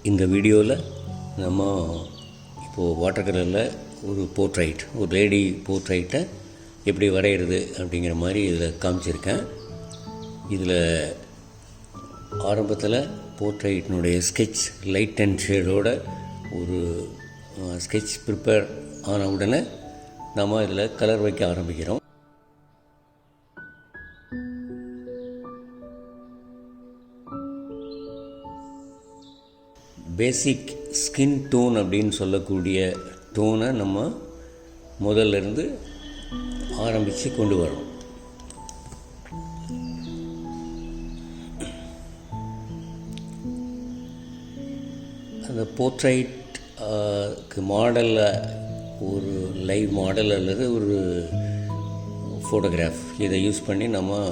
இந்த வீடியோவில் நம்ம இப்போது வாட்டர் கலரில் ஒரு போர்ட்ரைட், ஒரு லேடி போர்ட்ரைட்டை எப்படி வரைகிறது அப்படிங்கிற மாதிரி இதில் காமிச்சிருக்கேன். இதில் ஆரம்பத்தில் போர்ட்ரைட்டினுடைய ஸ்கெட்ச் லைட் அண்ட் ஷேடோட ஒரு ஸ்கெட்ச் ப்ரிப்பேர் ஆன உடனே நம்ம இதில் கலர் வைக்க ஆரம்பிக்கிறோம். பேசிக் ஸ்கின் டோன் அப்படின்னு சொல்லக்கூடிய டோனை நம்ம முதல்ல இருந்து ஆரம்பித்து கொண்டு வரோம். அந்த போர்ட்ரைட்க்கு மாடலில் ஒரு லைவ் மாடல் அல்லது ஒரு ஃபோட்டோகிராஃப் இதை யூஸ் பண்ணி நம்ம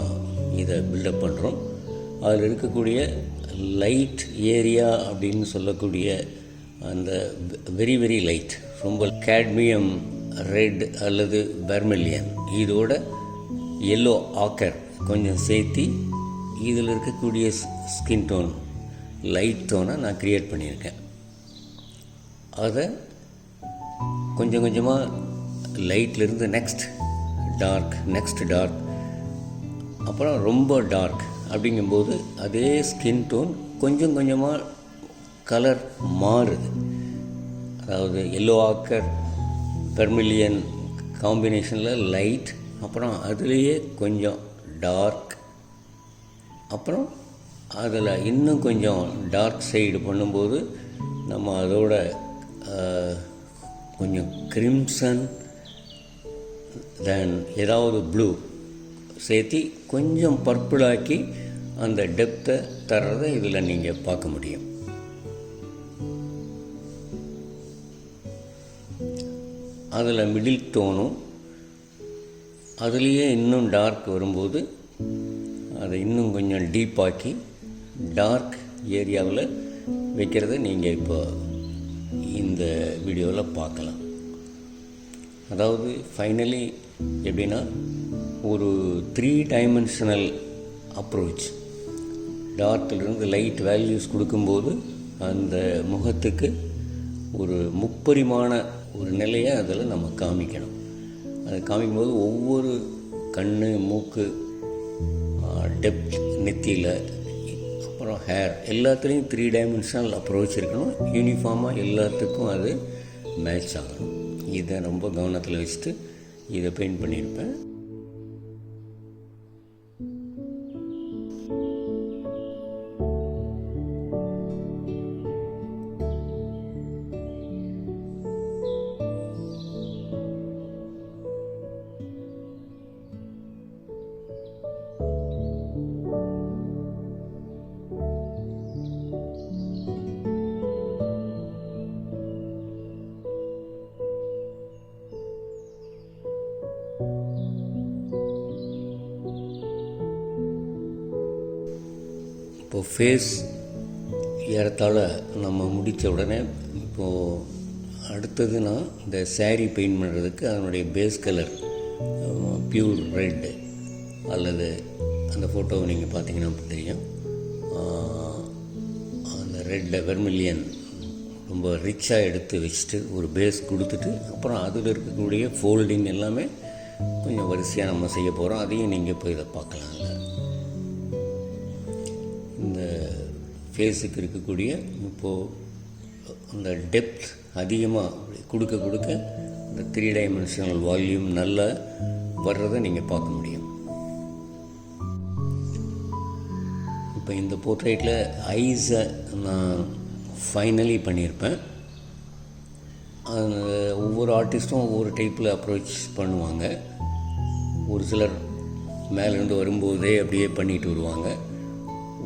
இதை பில்டப் பண்ணுறோம். அதில் இருக்கக்கூடிய லைட் ஏரியா அப்படின்னு சொல்லக்கூடிய அந்த வெரி வெரி லைட், ரொம்ப கேட்மியம் ரெட் அல்லது vermillion இதோட எல்லோ ஆக்கர் கொஞ்சம் சேர்த்தி இதில் இருக்கக்கூடிய ஸ்கின் டோன் லைட் டோனை நான் க்ரியேட் பண்ணியிருக்கேன். அதை கொஞ்சம் கொஞ்சமாக லைட்லேருந்து நெக்ஸ்ட் டார்க் அப்புறம் ரொம்ப டார்க் அப்படிங்கும்போது அதே ஸ்கின் டோன் கொஞ்சம் கொஞ்சமாக கலர் மாறுது. அதாவது எல்லோ ஆக்கர் vermillion காம்பினேஷனில் லைட், அப்புறம் அதுலேயே கொஞ்சம் டார்க், அப்புறம் அதில் இன்னும் கொஞ்சம் டார்க் சைடு பண்ணும்போது நம்ம அதோட கொஞ்சம் கிரிம்சன் தென் ஏதாவது ப்ளூ சேர்த்தி கொஞ்சம் பர்பிளாக்கி அந்த டெப்த்தை தர்றதை இதில் நீங்கள் பார்க்க முடியும். அதில் மிடில் டோனும் அதுலேயே இன்னும் டார்க் வரும்போது அதை இன்னும் கொஞ்சம் டீப்பாக்கி டார்க் ஏரியாவில் வைக்கிறத நீங்கள் இப்போ இந்த வீடியோவில் பார்க்கலாம். அதாவது ஃபைனலி எப்படின்னா ஒரு 3 டைமென்ஷனல் அப்ரோச், டார்க்கிலிருந்து லைட் வேல்யூஸ் கொடுக்கும்போது அந்த முகத்துக்கு ஒரு முப்பரிமாண ஒரு நிலையை அதில் நம்ம காமிக்கணும். அதை காமிக்கும்போது ஒவ்வொரு கண், மூக்கு, டெப்த், நெத்தியில், அப்புறம் ஹேர் எல்லாத்துலேயும் 3 டைமென்ஷனல் அப்ரோச் இருக்கணும். யூனிஃபார்மாக எல்லாத்துக்கும் அது மேட்ச் ஆகணும். இதை ரொம்ப கவனத்தில் வச்சுட்டு இதை பெயிண்ட் பண்ணியிருப்பேன். இப்போது ஃபேஸ் ஏறத்தாழ நம்ம முடித்த உடனே இப்போது அடுத்தது நான் இந்த சேரீ பெயிண்ட் பண்ணுறதுக்கு அதனுடைய பேஸ் கலர் பியூர் ரெட் அல்லது அந்த ஃபோட்டோவை நீங்கள் பார்த்தீங்கன்னா தெரியும். அந்த ரெட்டில் vermillion ரொம்ப ரிச்சாக எடுத்து வச்சுட்டு ஒரு பேஸ் கொடுத்துட்டு அப்புறம் அதில் இருக்கக்கூடிய ஃபோல்டிங் எல்லாமே கொஞ்சம் வரிசையாக நம்ம செய்ய போகிறோம். அதையும் நீங்கள் இப்போ இதை பார்க்கலாம்ல. இந்த ஃபேஸுக்கு இருக்கக்கூடிய இப்போது அந்த டெப்த் அதிகமாக கொடுக்க இந்த 3 டைமென்ஷனல் வால்யூம் நல்லா வர்றதை நீங்கள் பார்க்க முடியும். இப்போ இந்த போர்ட்ரைட்டில் ஐஸை நான் ஃபைனலி பண்ணியிருப்பேன். ஒவ்வொரு ஆர்டிஸ்ட்டும் ஒவ்வொரு டைப்பில் அப்ரோச் பண்ணுவாங்க. ஒரு சிலர் மேலேருந்து வரும்போதே அப்படியே பண்ணிட்டு வருவாங்க.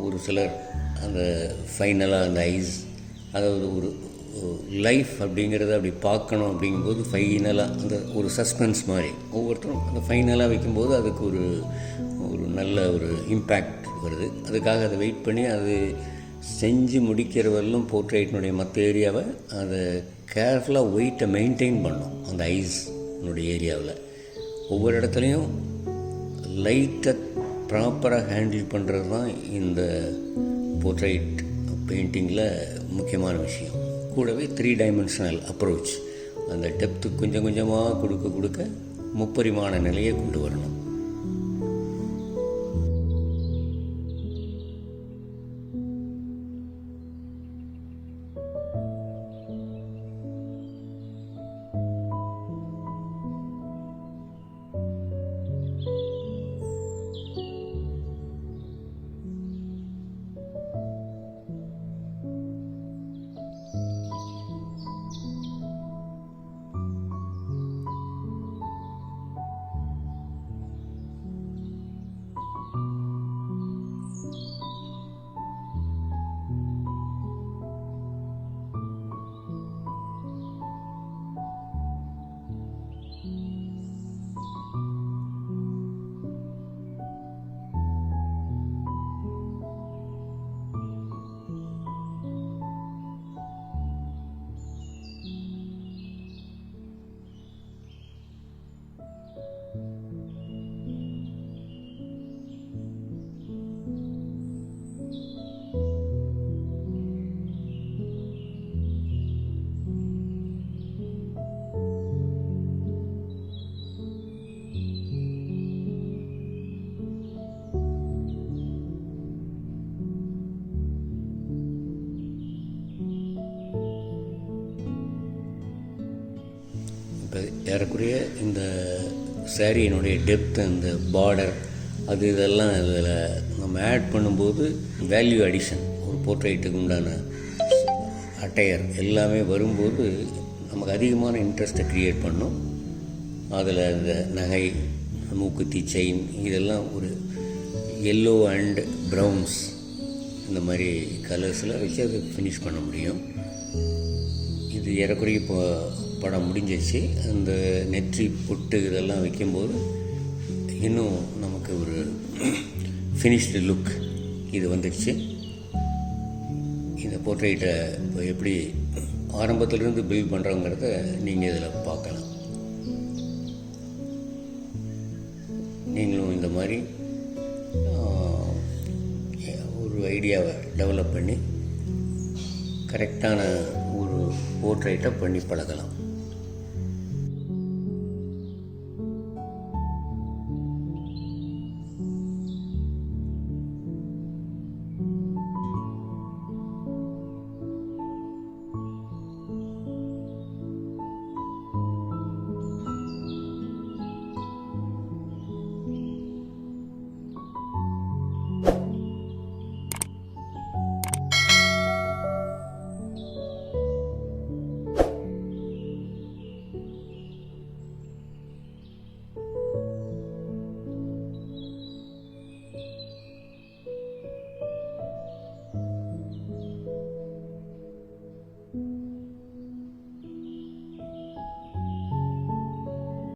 ஒரு சிலர் அந்த ஃபைனலாக அந்த ஐஸ், அதாவது ஒரு லைஃப் அப்படிங்கிறத அப்படி பார்க்கணும் அப்படிங்கும்போது ஃபைனலாக அந்த ஒரு சஸ்பென்ஸ் மாதிரி ஒவ்வொருத்தரும் அந்த ஃபைனலாக வைக்கும்போது அதுக்கு ஒரு நல்ல ஒரு இம்பேக்ட் வருது. அதுக்காக அதை வெயிட் பண்ணி அது செஞ்சு முடிக்கிற வரலும் போர்ட்ரைட்டினுடைய மற்ற ஏரியாவை அதை கேர்ஃபுல்லாக வெயிட்டை மெயின்டைன் பண்ணணும். அந்த ஐஸ்னுடைய ஏரியாவில் ஒவ்வொரு இடத்துலையும் லைட்டை ப்ராப்பராக ஹேண்டில் பண்ணுறது தான் இந்த போர்ட்ரைட் பெயிண்டிங்கில் முக்கியமான விஷயம். கூடவே 3 டைமென்ஷனல் அப்ரோச், அந்த டெப்த்து கொஞ்சம் கொஞ்சமாக கொடுக்க கொடுக்க முப்பரிமாண நிலையை கொண்டு வரணும். ஏறக்குறைய இந்த சாரியினுடைய டெப்த், அந்த பார்டர், அது இதெல்லாம் இதில் நம்ம ஆட் பண்ணும்போது வேல்யூ அடிஷன், ஒரு போர்ட்ரைட்டுக்கு உண்டான அட்டையர் எல்லாமே வரும்போது நமக்கு அதிகமான இன்ட்ரெஸ்ட்டை க்ரியேட் பண்ணும். அதில் இந்த நகை, மூக்குத்தி, செயின் இதெல்லாம் ஒரு எல்லோ அண்ட் ப்ரௌன்ஸ் இந்த மாதிரி கலர்ஸில் வச்சு அதை ஃபினிஷ் பண்ண முடியும். இது ஏறக்குறைய இப்போ படம் முடிஞ்சிச்சு. அந்த நெற்றி பொட்டு இதெல்லாம் வைக்கும்போது இன்னும் நமக்கு ஒரு ஃபினிஷ்டு லுக் இது வந்துடுச்சு. இந்த போர்ட்ரைட்டை இப்போ எப்படி ஆரம்பத்திலிருந்து பில்ட் பண்ணுறோங்கிறத நீங்கள் இதில் பார்க்கலாம். நீங்களும் இந்த மாதிரி ஒரு ஐடியாவை டெவலப் பண்ணி கரெக்டான ஒரு போர்ட்ரைட்டை பண்ணி பழகலாம்.